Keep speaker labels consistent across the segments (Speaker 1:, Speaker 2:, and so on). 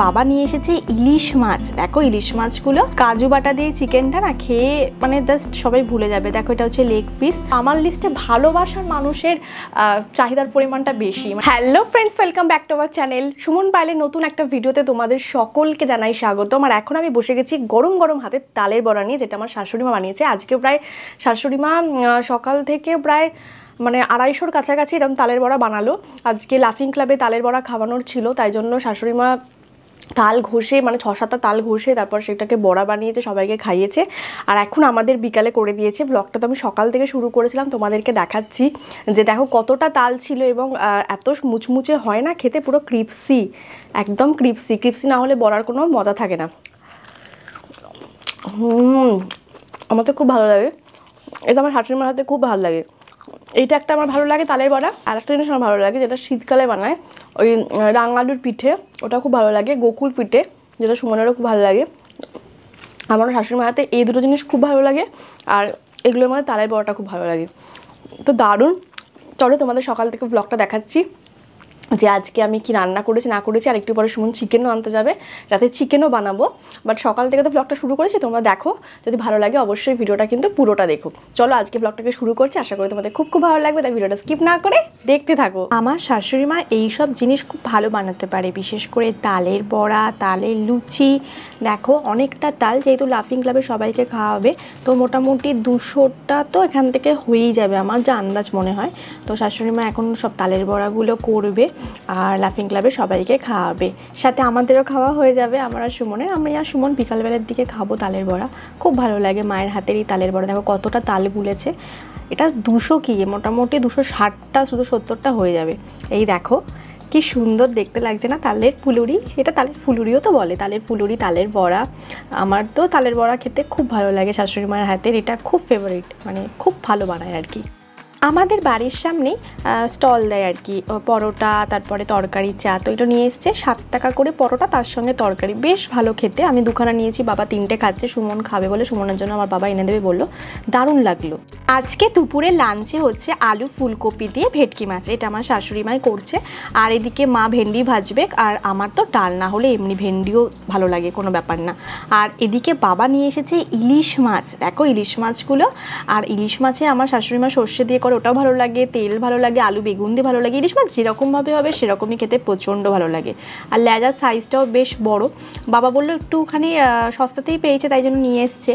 Speaker 1: বাবা নিয়ে এসেছে ইলিশ মাছ। দেখো ইলিশ মাছগুলো কাজু বাটা দিয়ে চিকেনটা না খেয়ে মানে জাস্ট সবাই ভুলে যাবে। দেখো এটা হচ্ছে লেগ পিস। আমার লিস্টে ভালোবাসার মানুষের চাহিদার পরিমাণটা বেশি। Hello friends, welcome back to our channel Suman পাইলের নতুন একটা ভিডিওতে তোমাদের সকলকে জানাই স্বাগতম। আর এখন আমি বসে গেছি গরম গরম হাতে তালের বড়া নিয়ে, যেটা আমার শাশুড়িমা বানিয়েছে। আজকে প্রায় শাশুড়িমা সকাল থেকে প্রায় মানে 250-র কাছাকাছি এরকম তালের বড়া বানালো। আজকে লাফিং ক্লাবে তালের বড়া খাওয়ানোর ছিল, তাই জন্য শাশুড়িমা তাল ঘষে মানে 6-7টা তাল ঘষে তারপর সেটাকে বড়া বানিয়েছে, সবাইকে খাইয়েছে। আর এখন আমাদের বিকালে করে দিয়েছে। ব্লগটা তো আমি সকাল থেকে শুরু করেছিলাম, তোমাদেরকে দেখাচ্ছি যে দেখো কতটা তাল ছিল এবং এত মুচমুচে হয় না খেতে, পুরো ক্রিপসি, একদম ক্রিপসি না হলে বড়ার কোনো মজা থাকে না। আমার তো খুব ভালো লাগে এটা, আমার শাশুড়িমার হাতে খুব ভালো লাগে। এইটা একটা আমার ভালো লাগে তালের বড়া। আর একটা জিনিস আমার ভালো লাগে যেটা শীতকালে বানায়, ওই রাঙালুর পিঠে, ওটা খুব ভালো লাগে। গোকুল পিঠে, যেটা সুমনেরও খুব ভালো লাগে। আমার শাশুড়িমার হাতে এই দুটো জিনিস খুব ভালো লাগে, আর এগুলোর মধ্যে তালের বড়াটা খুব ভালো লাগে। তো দারুণ। চলো তোমাদের সকাল থেকে ব্লগটা দেখাচ্ছি যে আজকে আমি কি রান্না করেছি না করেছি। আর একটু পরে সুমন চিকেনও আনতে যাবে, রাতে চিকেনও বানাবো। বাট সকাল থেকে তো ব্লগটা শুরু করেছি, তোমরা দেখো। যদি ভালো লাগে অবশ্যই ভিডিওটা কিন্তু পুরোটা দেখো। চলো আজকে ব্লগটাকে শুরু করছি, আশা করি তোমাদের খুব ভালো লাগবে, তাই ভিডিওটা স্কিপ না করে দেখতে থাকো। আমার শাশুড়ি মা এইসব জিনিস খুব ভালো বানাতে পারে, বিশেষ করে তালের বড়া, তালের লুচি। দেখো অনেকটা তাল, যেহেতু লাফিং ক্লাবে সবাইকে খাওয়াবে, তো মোটামুটি 200টা তো এখান থেকে হয়েই যাবে আমার যা আন্দাজ মনে হয়। তো শাশুড়ি মা এখন সব তালের বড়াগুলো করবে আর লাফিং ক্লাবে সবাইকে খাওয়াবে, সাথে আমাদেরও খাওয়া হয়ে যাবে। আমরা সুমনের, আমি আর সুমন বিকালবেলার দিকে খাবো তালের বড়া। খুব ভালো লাগে মায়ের হাতের এই তালের বড়া। দেখো কতটা তাল গুলেছে, এটা 200 কি মোটামুটি 260টা শুধু 70টা হয়ে যাবে। এই দেখো কি সুন্দর দেখতে লাগছে না তালের ফুলুরি। এটা তালের ফুলুরিও তো বলে, তালের ফুলুরি, তালের বড়া। আমার তো তালের বড়া খেতে খুব ভালো লাগে শাশুড়ি মায়ের হাতের, এটা খুব ফেভারিট, মানে খুব ভালো বানায় আর কি। আমাদের বাড়ির সামনেই স্টল দেয় আর কি, পরোটা, তারপরে তরকারি, চা। তো এটা নিয়ে এসছে 7 টাকা করে পরোটা, তার সঙ্গে তরকারি, বেশ ভালো খেতে। আমি 2খানা নিয়েছি, বাবা 3টে খাচ্ছে। সুমন খাবে বলে সুমনের জন্য আমার বাবা এনে দেবে বললো, দারুণ লাগলো। আজকে দুপুরে লাঞ্চে হচ্ছে আলু ফুলকপি দিয়ে ভেটকি মাছ, এটা আমার শাশুড়ি মাই করছে। আর এদিকে মা ভেন্ডি ভাজবে, আর আমার তো ডাল না হলে এমনি ভেন্ডিও ভালো লাগে, কোনো ব্যাপার না। আর এদিকে বাবা নিয়ে এসেছে ইলিশ মাছ। দেখো ইলিশ মাছগুলো, আর ইলিশ মাছে আমার শাশুড়ি মা সর্ষে দিয়ে করে, ওটাও ভালো লাগে। তেল ভালো লাগে, আলু বেগুন দিয়ে ভালো লাগে। ইলিশ মাছ যেরকমভাবে হবে সেরকমই খেতে প্রচণ্ড ভালো লাগে। আর লেজার সাইজটাও বেশ বড়। বাবা বললো একটুখানি সস্তাতেই পেয়েছে, তাই জন্য নিয়ে এসছে।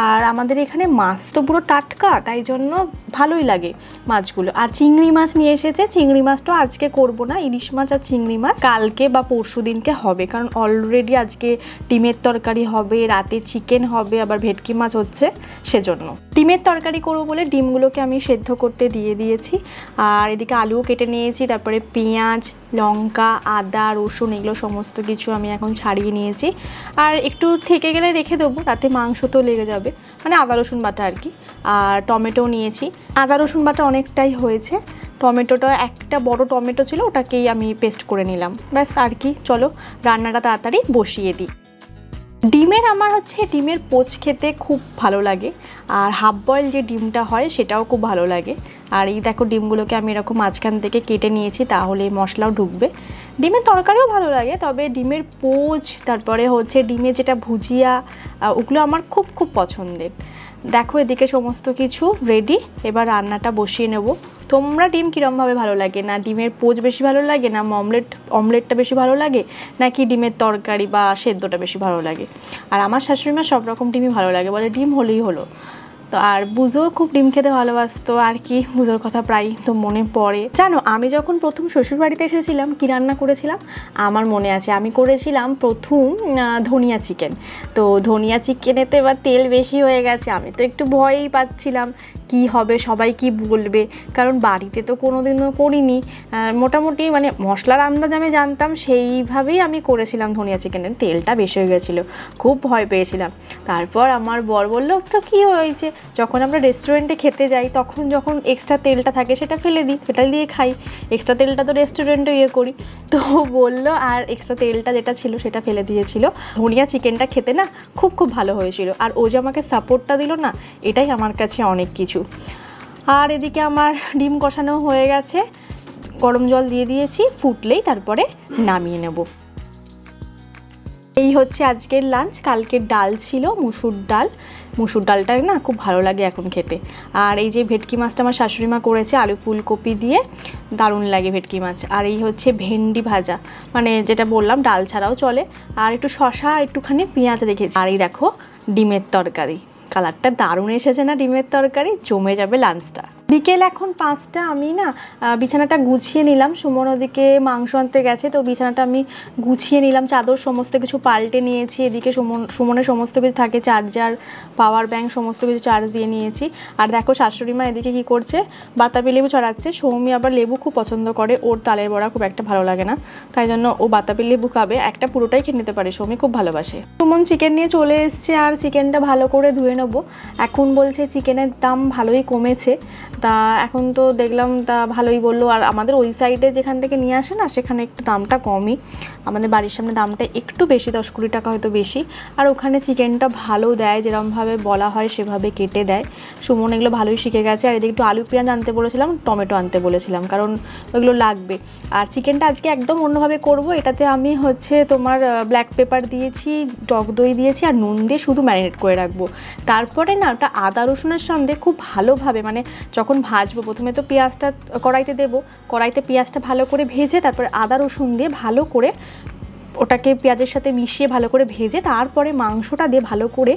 Speaker 1: আর আমাদের এখানে মাছ তো পুরো টাটকা, তাই জন্য ভালোই লাগে মাছগুলো। আর চিংড়ি মাছ নিয়ে এসেছে। চিংড়ি মাছটা আজকে করব না, ইলিশ মাছ আর চিংড়ি মাছ কালকে বা পরশু দিনকে হবে, কারণ অলরেডি আজকে ডিমের তরকারি হবে, রাতে চিকেন হবে, আবার ভেটকি মাছ হচ্ছে, সেজন্য ডিমের তরকারি করবো বলে ডিমগুলোকে আমি সেদ্ধ করতে দিয়ে দিয়েছি। আর এদিকে আলুও কেটে নিয়েছি, তারপরে পেঁয়াজ, লঙ্কা, আদা, রসুন, এগুলো সমস্ত কিছু আমি এখন ছাড়িয়ে নিয়েছি। আর একটু থেকে গেলে রেখে দেবো, রাতে মাংস তো লেগে যাবে, মানে আদা রসুন বাটা আর কি। আর টমেটো নিয়েছি, আদা রসুন বাটা অনেকটাই হয়েছে। টমেটোটা একটা বড় টমেটো ছিল, ওটাকেই আমি পেস্ট করে নিলাম, ব্যাস আর কি। চলো রান্নাটা তাড়াতাড়ি বসিয়ে দিই। ডিমের আমার হচ্ছে ডিমের পোচ খেতে খুব ভালো লাগে, আর হাফ বয়েল যে ডিমটা হয় সেটাও খুব ভালো লাগে। আর এই দেখো ডিমগুলোকে আমি এরকম মাঝখান থেকে কেটে নিয়েছি, তাহলে মশলাও ঢুকবে। ডিমের তরকারিও ভালো লাগে, তবে ডিমের পোচ, তারপরে হচ্ছে ডিমের যেটা ভুজিয়া, ওগুলো আমার খুব পছন্দের। দেখো এদিকে সমস্ত কিছু রেডি, এবার রান্নাটা বসিয়ে নেব। তোমরা ডিম কীরমভাবে ভালো লাগে, না ডিমের পোচ বেশি ভালো লাগে, না অমলেটটা বেশি ভালো লাগে, নাকি ডিমের তরকারি বা সেদ্ধটা বেশি ভালো লাগে? আর আমার শাশুড়ি মা সব রকম ডিমই ভালো লাগে, বলে ডিম হলেই হলো। তো আর বুঝো খুব ডিম খেতে ভালোবাসতো আর কি, বুঝোর কথা প্রায় তো মনে পড়ে। জানো আমি যখন প্রথম শ্বশুরবাড়িতে এসেছিলাম কি রান্না করেছিলাম আমার মনে আছে, আমি করেছিলাম প্রথম ধনিয়া চিকেন। তো ধনিয়া চিকেনেতে এবার তেল বেশি হয়ে গেছে, আমি তো একটু ভয়ই পাচ্ছিলাম কি হবে, সবাই কি বলবে, কারণ বাড়িতে তো কোনোদিনও করিনি। মোটামুটি মানে মশলার আন্দাজ আমি জানতাম, সেইভাবেই আমি করেছিলাম ধনিয়া চিকেনের। তেলটা বেশি হয়ে গেছিলো, খুব ভয় পেয়েছিলাম। তারপর আমার বর বললো তো কী হয়েছে, যখন আমরা রেস্টুরেন্টে খেতে যাই তখন যখন এক্সট্রা তেলটা থাকে সেটা ফেলে দিই, সেটা দিয়ে খাই, এক্সট্রা তেলটা তো রেস্টুরেন্টে করি। তো বললো আর এক্সট্রা তেলটা যেটা ছিল সেটা ফেলে দিয়েছিল। ধনিয়া চিকেনটা খেতে না খুব ভালো হয়েছিল, আর ও যে আমাকে সাপোর্টটা দিল না, এটাই আমার কাছে অনেক কিছু। আর এদিকে আমার ডিম কষানো হয়ে গেছে, গরম জল দিয়ে দিয়েছি, ফুটলেই তারপরে নামিয়ে নেব। এই হচ্ছে আজকের লাঞ্চ। কালকের ডাল ছিল, মুসুর ডাল। মুসুর ডালটা না খুব ভালো লাগে এখন খেতে। আর এই যে ভেটকি মাছটা আমার শাশুড়ি মা করেছে আলু ফুলকপি দিয়ে, দারুণ লাগে ভেটকি মাছ। আর এই হচ্ছে ভেন্ডি ভাজা, মানে যেটা বললাম ডাল ছাড়াও চলে। আর একটু শশা আর একটুখানি পেঁয়াজ রেখেছি। আর এই দেখো ডিমের তরকারি, কালারটা দারুণ এসেছে না ডিমের তরকারি, জমে যাবে লাঞ্চটা। বিকেল এখন 5টা। আমি না বিছানাটা গুছিয়ে নিলাম, সুমন ওদিকে মাংস আনতে গেছে, তো বিছানাটা আমি গুছিয়ে নিলাম, চাদর সমস্ত কিছু পাল্টে নিয়েছি। এদিকে সুমনের সমস্ত কিছু থাকে, চার্জার, পাওয়ার ব্যাংক সমস্ত কিছু চার্জ দিয়ে নিয়েছি। আর দেখো শাশুড়ি মা এদিকে কী করছে, বাতাবি লেবু ছড়াচ্ছে। সৌমি আবার লেবু খুব পছন্দ করে, ওর তালের বড়া খুব একটা ভালো লাগে না, তাই জন্য ও বাতাবি লেবু খাবে। একটা পুরোটাই খেয়ে নিতে পারে, সৌমি খুব ভালোবাসে। সুমন চিকেন নিয়ে চলে এসছে, আর চিকেনটা ভালো করে ধুয়ে নেবো। এখন বলছে চিকেনের দাম ভালোই কমেছে, তা এখন তো দেখলাম তা ভালোই বললো। আর আমাদের ওই সাইডে যেখান থেকে নিয়ে আসে না, সেখানে একটু দামটা কমই, আমাদের বাড়ির সামনে দামটা একটু বেশি, 10-20 টাকা হয়তো বেশি। আর ওখানে চিকেনটা ভালো দেয়, যেরকমভাবে বলা হয় সেভাবে কেটে দেয়। সুমন এগুলো ভালোই শিখে গেছে। আর এদিকে একটু আলু পেঁয়াজ আনতে বলেছিলাম, টমেটো আনতে বলেছিলাম, কারণ ওইগুলো লাগবে। আর চিকেনটা আজকে একদম অন্যভাবে করব। এটাতে আমি হচ্ছে তোমার ব্ল্যাক পেপার দিয়েছি, টক দই দিয়েছি, আর নুন দিয়ে শুধু ম্যারিনেট করে রাখবো। তারপরে না ওটা আদা রসুনের সঙ্গে খুব ভালোভাবে, মানে যখন ভাজবো প্রথমে তো পেঁয়াজটা কড়াইতে দেবো, কড়াইতে পেঁয়াজটা ভালো করে ভেজে তারপরে আদা রসুন দিয়ে ভালো করে ওটাকে পেঁয়াজের সাথে মিশিয়ে ভালো করে ভেজে তারপরে মাংসটা দিয়ে ভালো করে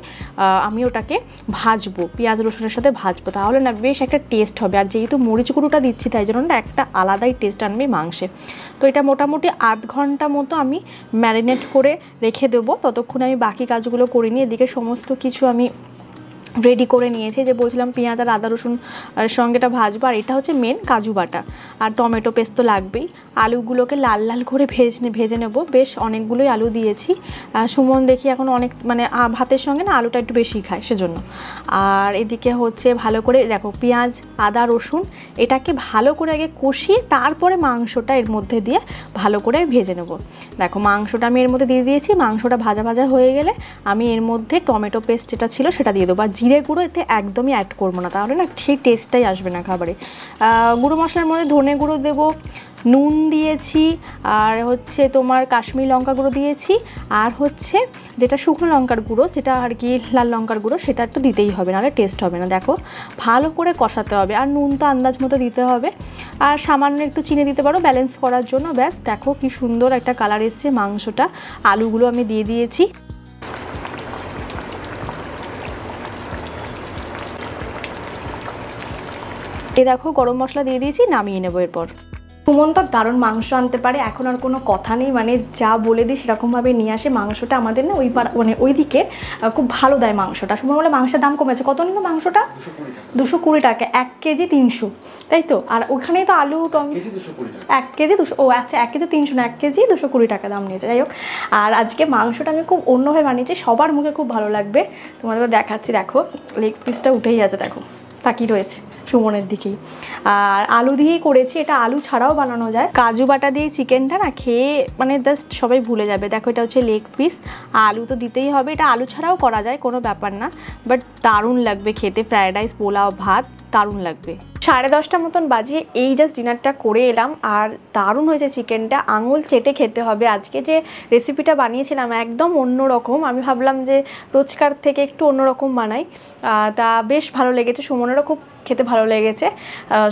Speaker 1: আমি ওটাকে ভাজবো, পেঁয়াজ রসুনের সাথে ভাজবো, তাহলে না বেশ একটা টেস্ট হবে। আর যেহেতু মরিচ গুঁড়োটা দিচ্ছি তাই জন্য না একটা আলাদাই টেস্ট আনবে মাংসে। তো এটা মোটামুটি 8 ঘন্টা মতো আমি ম্যারিনেট করে রেখে দেবো, ততক্ষণ আমি বাকি কাজগুলো করে নিই। এদিকে সমস্ত কিছু আমি রেডি করে নিয়েছি, যে বলছিলাম পেঁয়াজ আর আদা রসুন সঙ্গে এটা ভাজবো। আর এটা হচ্ছে মেন কাজু বাটা, আর টমেটো পেস্ট তো লাগবেই। আলুগুলোকে লাল লাল করে ভেজে নেব, বেশ অনেকগুলোই আলু দিয়েছি। সুমন দেখি এখন অনেক, মানে ভাতের সঙ্গে না আলুটা একটু বেশি খায় সেজন্য। আর এদিকে হচ্ছে ভালো করে দেখো পেঁয়াজ আদা রসুন এটাকে ভালো করে আগে কষিয়ে তারপরে মাংসটা এর মধ্যে দিয়ে ভালো করে ভেজে নেব। দেখো মাংসটা আমি এর মধ্যে দিয়ে দিয়েছি, মাংসটা ভাজা ভাজা হয়ে গেলে আমি এর মধ্যে টমেটো পেস্ট যেটা ছিল সেটা দিয়ে দেবো। আর জিরে গুঁড়ো এতে একদমই অ্যাড করবো না, তাহলে না সেই টেস্টটাই আসবে না খাবারে। গুঁড়ো মশলার মধ্যে ধনে গুঁড়ো দেবো, নুন দিয়েছি, আর হচ্ছে তোমার কাশ্মীরি লঙ্কা গুঁড়ো দিয়েছি, আর হচ্ছে যেটা শুকনো লঙ্কার গুঁড়ো, যেটা আর কি লাল লঙ্কার গুঁড়ো, সেটা একটু দিতেই হবে, নাহলে টেস্ট হবে না। দেখো ভালো করে কষাতে হবে, আর নুন তো আন্দাজ মতো দিতে হবে, আর সামান্য একটু চিনি দিতে পারো ব্যালেন্স করার জন্য। ব্যাস দেখো কি সুন্দর একটা কালার এসছে মাংসটা। আলুগুলো আমি দিয়ে দিয়েছি। এই দেখো গরম মশলা দিয়ে দিয়েছি, নামিয়ে নেবো এরপর। সুমন তো দারুণ মাংস আনতে পারে, এখন আর কোনো কথা নেই, মানে যা বলে দিই সেরকমভাবে নিয়ে আসে। মাংসটা আমাদের না মানে ওই দিকে খুব ভালো দেয় মাংসটা। সুমন বলে মাংসের দাম কমেছে, কত নিল মাংসটা? 220 টাকা, 1 কেজি 300, তাই তো? আর ওখানেই তো আলু টমেটো 1 কেজি 200, ও আচ্ছা 1 কেজি 300 না, 1 কেজি 220 টাকা দাম নিয়েছে। যাই হোক, আর আজকে মাংসটা আমি খুব অন্যভাবে বানিয়েছি, সবার মুখে খুব ভালো লাগবে, তোমাদের দেখাচ্ছি। দেখো লেগ পিসটা উঠেই আছে, দেখো তাকিয়ে রয়েছে সুমনের দিকেই। আর আলু দিয়েই করেছি, এটা আলু ছাড়াও বানানো যায়। কাজু বাটা দিয়ে চিকেনটা না খেয়ে মানে জাস্ট সবাই ভুলে যাবে। দেখো এটা হচ্ছে লেগ পিস, আলু তো দিতেই হবে, এটা আলু ছাড়াও করা যায়, কোনো ব্যাপার না, বাট দারুণ লাগবে খেতে। ফ্রায়েড রাইস, পোলাও, ভাত দারুণ লাগবে। 10:30 মতন বাজিয়ে এই জাস্ট ডিনারটা করে এলাম, আর দারুণ হয়েছে চিকেনটা, আঙুল চেটে খেতে হবে। আজকে যে রেসিপিটা বানিয়েছিলাম একদম অন্যরকম, আমি ভাবলাম যে রোজকার থেকে একটু অন্যরকম বানাই, তা বেশ ভালো লেগেছে। সুমনেরও খুব খেতে ভালো লেগেছে।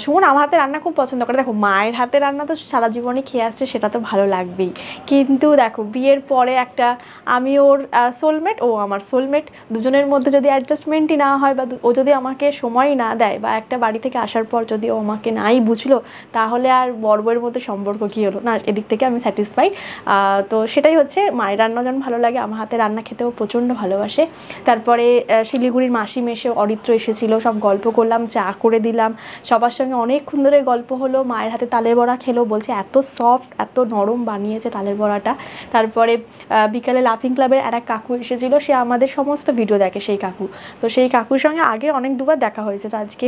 Speaker 1: সুমন আমার হাতে রান্না খুব পছন্দ করে। দেখো মায়ের হাতে রান্না তো সারা জীবনে খেয়ে আসছে, সেটা তো ভালো লাগবেই, কিন্তু দেখো বিয়ের পরে একটা আমি ওর সোলমেট, ও আমার সোলমেট, দুজনের মধ্যে যদি অ্যাডজাস্টমেন্টই না হয়, বা ও যদি আমাকে সময় না দেয়, বা একটা বাড়ি থেকে আসার পর যদি ও আমাকে নাই বুঝলো, তাহলে আর বড় বউয়ের মধ্যে সম্পর্ক কী হলো না, এদিক থেকে আমি স্যাটিসফাইড। তো সেটাই হচ্ছে, মায়ের রান্না যেমন ভালো লাগে, আমার হাতে রান্না খেতেও প্রচণ্ড ভালোবাসে। তারপরে শিলিগুড়ির মাসি মেশে অরিত্র এসেছিলো, সব গল্প করলাম, চা করে দিলাম, সবার সঙ্গে অনেকক্ষণ ধরে গল্প হলো। মায়ের হাতে তালের বড়া খেলো, বলছে এত সফট এত নরম বানিয়েছে তালের বড়াটা। তারপরে বিকালে লাফিং ক্লাবের আর এক কাকু এসেছিলো, সে আমাদের সমস্ত ভিডিও দেখে সেই কাকু, তো সেই কাকুর সঙ্গে আগে অনেক দুবার দেখা হয়েছে, তো আজকে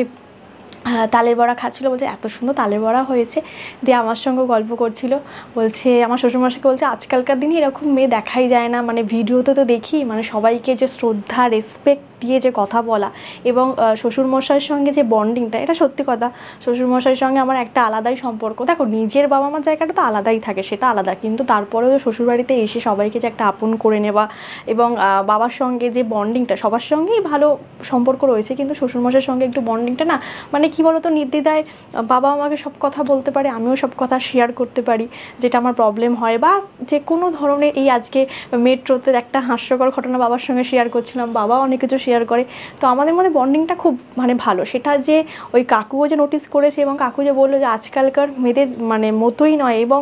Speaker 1: তালের বড়া খাচ্ছিলো, বলছে এত সুন্দর তালের বড়া হয়েছে। দিয়ে আমার সঙ্গে গল্প করছিল, বলছে আমার শ্বশুরমশাইকে বলছে আজকালকার দিনে এরকম মেয়ে দেখাই যায় না, মানে ভিডিওতে তো দেখি মানে সবাইকে যে শ্রদ্ধা রেসপেক্ট দিয়ে যে কথা বলা এবং শ্বশুরমশাইয়ের সঙ্গে যে বন্ডিংটা, এটা সত্যি কথা। শ্বশুরমশাইয়ের সঙ্গে আমার একটা আলাদাই সম্পর্ক। দেখো নিজের বাবা মার জায়গাটা তো আলাদাই থাকে, সেটা আলাদা, কিন্তু তারপরেও শ্বশুরবাড়িতে এসে সবাইকে যে একটা আপন করে নেওয়া এবং বাবার সঙ্গে যে বন্ডিংটা, সবার সঙ্গেই ভালো সম্পর্ক রয়েছে, কিন্তু শ্বশুরমশাইয়ের সঙ্গে একটু বন্ডিংটা না, মানে কি বলতো, নির্দ্বিধায় বাবা আমাকে সব কথা বলতে পারে, আমিও সব কথা শেয়ার করতে পারি, যেটা আমার প্রবলেম হয় বা যে কোনো ধরনের। এই আজকে মেট্রোতে একটা হাস্যকর ঘটনা বাবার সঙ্গে শেয়ার করছিলাম, বাবা অনেক কিছু শেয়ার করে, তো আমাদের মধ্যে বন্ডিংটা খুব মানে ভালো। সেটা যে ওই কাকুও যে নোটিস করেছে এবং কাকু যে বললো যে আজকালকার মেয়েদের মানে মতোই নয়, এবং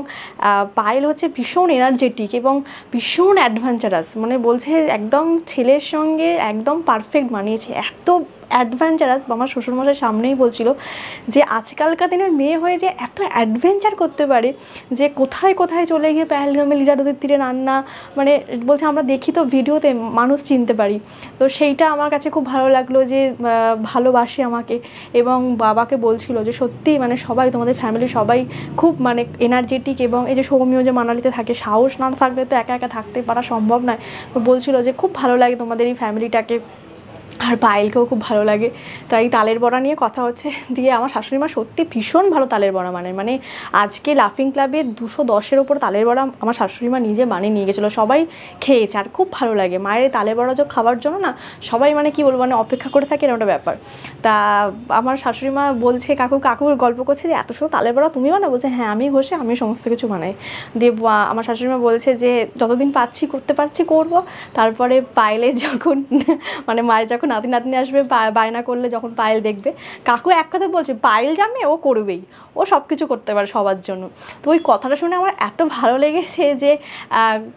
Speaker 1: পায়েল হচ্ছে ভীষণ এনার্জেটিক এবং ভীষণ অ্যাডভেঞ্চারাস, মানে বলছে একদম ছেলের সঙ্গে একদম পারফেক্ট মানিয়েছে, এত অ্যাডভেঞ্চারাস। আমার শ্বশুরমশাই সামনেই বলছিল যে আজকালকার দিনের মেয়ে হয়ে যে এত অ্যাডভেঞ্চার করতে পারে, যে কোথায় কোথায় চলে গিয়ে পেহেলগামে লিরা নদীর তীরে রান্না, মানে বলছে আমরা দেখি তো ভিডিওতে, মানুষ চিনতে পারি। তো সেইটা আমার কাছে খুব ভালো লাগলো যে ভালোবাসে আমাকে, এবং বাবাকে বলছিল যে সত্যি মানে সবাই তোমাদের ফ্যামিলি সবাই খুব মানে এনার্জেটিক, এবং এই যে সৌমিও যে মানালিতে থাকে, সাহস না থাকলে তো একা একা থাকতে পারা সম্ভব নয়। তো বলছিল যে খুব ভালো লাগে তোমাদের এই ফ্যামিলিটাকে, আর পায়েলকেও খুব ভালো লাগে। তাই তালের বড়া নিয়ে কথা হচ্ছে। দিয়ে আমার শাশুড়ি মা সত্যি ভীষণ ভালো তালের বড়া মানে আজকে লাফিং ক্লাবে 210-এর ওপর তালের বড়া আমার শাশুড়ি মা নিজে বানিয়ে নিয়ে গেছিলো, সবাই খেয়েছে আর খুব ভালো লাগে। মায়ের তালের বড়া যে খাওয়ার জন্য না সবাই মানে কি বলবো, মানে অপেক্ষা করে থাকে, এরকম একটা ব্যাপার। তা আমার শাশুড়ি মা বলছে কাকুর গল্প করছে যে এত সুন্দর তালের বড়া তুমি বানাও, বলছে হ্যাঁ আমি বসে আমি সমস্ত কিছু বানাই। দিয়ে আমার শাশুড়ি মা বলছে যে যতদিন পাচ্ছি করতে পারছি করবো। তারপরে পায়েলে যখন মানে মায়ের যখন নাতি নাতনি আসবে, বায়না করলে যখন পায়েল দেখবে, কাকু এক কথা বলছে পায়েল জানে ও করবেই, ও সব কিছু করতে পারে সবার জন্য। তো ওই কথাটা শুনে আমার এত ভালো লেগেছে যে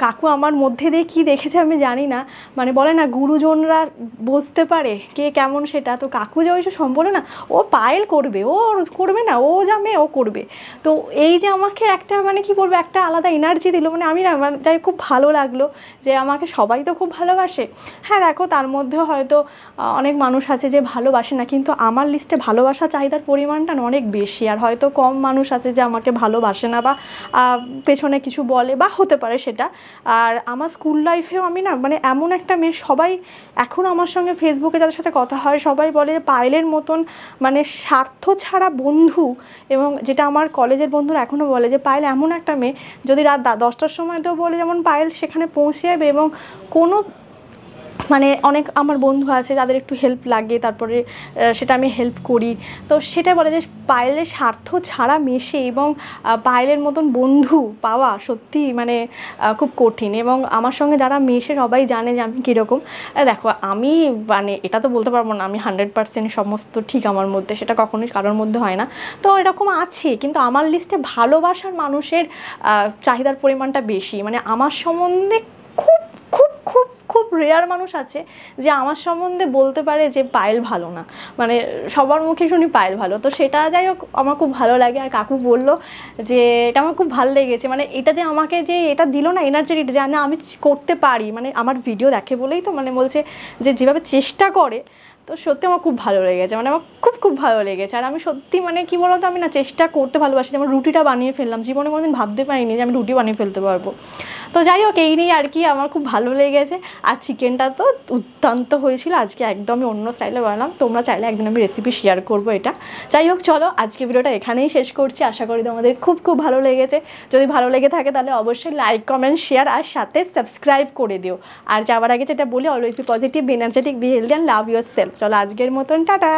Speaker 1: কাকু আমার মধ্যে দিয়ে কী দেখেছে আমি জানি না, মানে বলে না গুরুজনরা বুঝতে পারে কে কেমন, সেটা তো কাকু যে ওইসব সম্পূর্ণ না, ও পায়েল করবে, ও করবে না, ও জানে ও করবে। তো এই যে আমাকে একটা মানে কি বলবো, একটা আলাদা এনার্জি দিল, মানে আমি না যাই খুব ভালো লাগলো যে আমাকে সবাই তো খুব ভালোবাসে। হ্যাঁ দেখো তার মধ্যেও হয়তো অনেক মানুষ আছে যে ভালোবাসে না, কিন্তু আমার লিস্টে ভালোবাসা চাহিদার পরিমাণটা অনেক বেশি, আর হয়তো কম মানুষ আছে যে আমাকে ভালোবাসে না বা পেছনে কিছু বলে বা হতে পারে সেটা। আর আমার স্কুল লাইফেও আমি না মানে এমন একটা মেয়ে, সবাই এখন আমার সঙ্গে ফেসবুকে যাদের সাথে কথা হয় সবাই বলে যে পায়েলের মতন মানে স্বার্থ ছাড়া বন্ধু, এবং যেটা আমার কলেজের বন্ধুরা এখনও বলে যে পায়েল এমন একটা মেয়ে, যদি রাত 10টার সময় তো বলে যেমন পায়েল সেখানে পৌঁছে যাবে, এবং কোনো মানে অনেক আমার বন্ধু আছে যাদের একটু হেল্প লাগে, তারপরে সেটা আমি হেল্প করি। তো সেটা বলে যে পায়েলের স্বার্থ ছাড়া মেশে, এবং পায়েলের মতন বন্ধু পাওয়া সত্যি মানে খুব কঠিন। এবং আমার সঙ্গে যারা মেশে সবাই জানে যে আমি কীরকম। দেখো আমি মানে এটা তো বলতে পারবো না আমি 100% সমস্ত ঠিক আমার মধ্যে, সেটা কখনোই কারোর মধ্যে হয় না। তো এরকম আছে, কিন্তু আমার লিস্টে ভালোবাসার মানুষের চাহিদার পরিমাণটা বেশি। মানে আমার সম্বন্ধে খুব খুব খুব খুব রেয়ার মানুষ আছে যে আমার সম্বন্ধে বলতে পারে যে পায়েল ভালো না, মানে সবার মুখে শুনি পায়েল ভালো। তো সেটা যাই হোক আমার খুব ভালো লাগে। আর কাকু বললো যে এটা আমার খুব ভালো লেগেছে, মানে এটা যে আমাকে যে এটা দিল না এনার্জি, যে না আমি করতে পারি, মানে আমার ভিডিও দেখে বলেই তো মানে বলছে যে যেভাবে চেষ্টা করে, তো সত্যি আমার খুব ভালো লেগেছে, মানে আমার খুব খুব ভালো লেগেছে। আর আমি সত্যি মানে কি বলতো, আমি না চেষ্টা করতে ভালোবাসি, যেমন রুটিটা বানিয়ে ফেললাম, জীবনে কোনোদিন ভাবতে পারিনি যে আমি রুটি বানিয়ে ফেলতে পারবো। তো যাই হোক এই নিয়ে আর কি আমার খুব ভালো লেগেছে। আর চিকেনটা তো দুর্দান্ত হয়েছিল, আজকে একদমই অন্য স্টাইলে বানালাম, তোমরা চাইলে একদিন আমি রেসিপি শেয়ার করবো এটা। যাই হোক চলো আজকে ভিডিওটা এখানেই শেষ করছি, আশা করি তোমাদের খুব খুব ভালো লেগেছে। যদি ভালো লেগে থাকে তাহলে অবশ্যই লাইক কমেন্ট শেয়ার আর সাথে সাবস্ক্রাইব করে দিও। আর যাওয়ার আগে যেটা বলি, always be positive, be energetic, be healthy and love yourself. চলো আজকের মতন টাটা।